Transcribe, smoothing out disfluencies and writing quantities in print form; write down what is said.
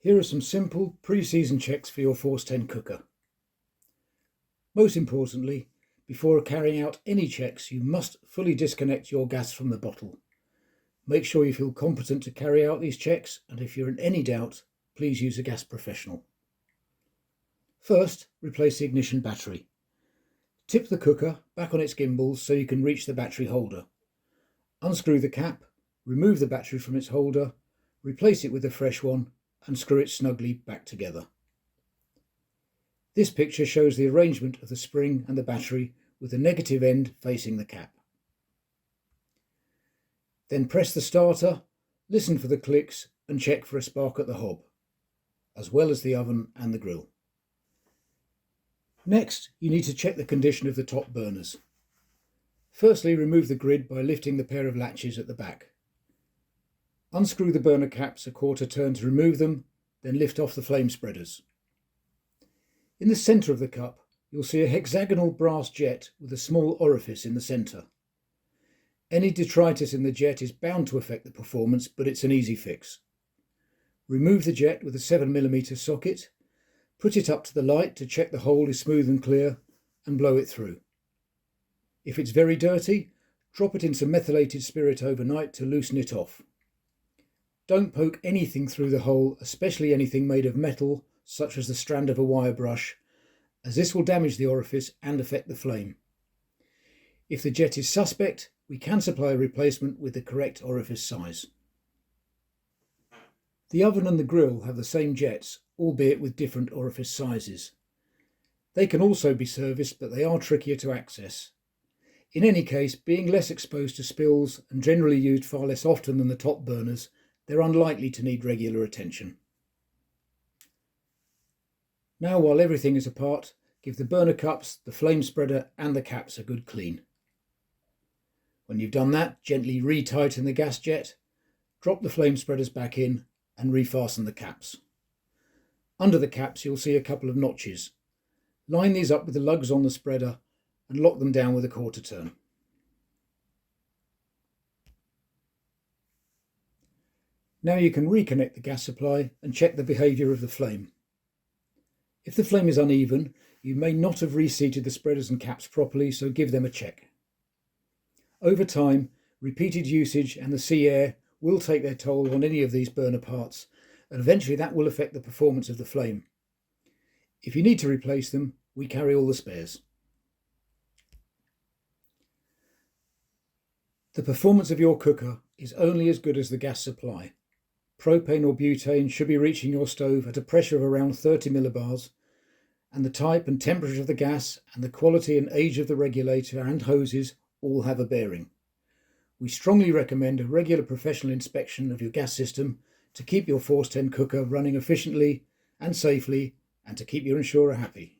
Here are some simple pre-season checks for your Force 10 cooker. Most importantly, before carrying out any checks, you must fully disconnect your gas from the bottle. Make sure you feel competent to carry out these checks, and if you're in any doubt, please use a gas professional. First, replace the ignition battery. Tip the cooker back on its gimbals so you can reach the battery holder. Unscrew the cap, remove the battery from its holder, replace it with a fresh one, and screw it snugly back together. This picture shows the arrangement of the spring and the battery with the negative end facing the cap. Then press the starter, listen for the clicks and check for a spark at the hob, as well as the oven and the grill. Next, you need to check the condition of the top burners. Firstly, remove the grid by lifting the pair of latches at the back. Unscrew the burner caps a quarter turn to remove them, then lift off the flame spreaders. In the centre of the cup, you'll see a hexagonal brass jet with a small orifice in the centre. Any detritus in the jet is bound to affect the performance, but it's an easy fix. Remove the jet with a 7mm socket, put it up to the light to check the hole is smooth and clear, and blow it through. If it's very dirty, drop it in some methylated spirit overnight to loosen it off. Don't poke anything through the hole, especially anything made of metal, such as the strand of a wire brush, as this will damage the orifice and affect the flame. If the jet is suspect, we can supply a replacement with the correct orifice size. The oven and the grill have the same jets, albeit with different orifice sizes. They can also be serviced, but they are trickier to access. In any case, being less exposed to spills and generally used far less often than the top burners, they're unlikely to need regular attention. Now, while everything is apart, give the burner cups, the flame spreader and the caps a good clean. When you've done that, gently retighten the gas jet, drop the flame spreaders back in and refasten the caps. Under the caps you'll see a couple of notches. Line these up with the lugs on the spreader and lock them down with a quarter turn. Now you can reconnect the gas supply and check the behaviour of the flame. If the flame is uneven, you may not have reseated the spreaders and caps properly, so give them a check. Over time, repeated usage and the sea air will take their toll on any of these burner parts, and eventually that will affect the performance of the flame. If you need to replace them, we carry all the spares. The performance of your cooker is only as good as the gas supply. Propane or butane should be reaching your stove at a pressure of around 30 millibars, and the type and temperature of the gas and the quality and age of the regulator and hoses all have a bearing. We strongly recommend a regular professional inspection of your gas system to keep your Force 10 cooker running efficiently and safely, and to keep your insurer happy.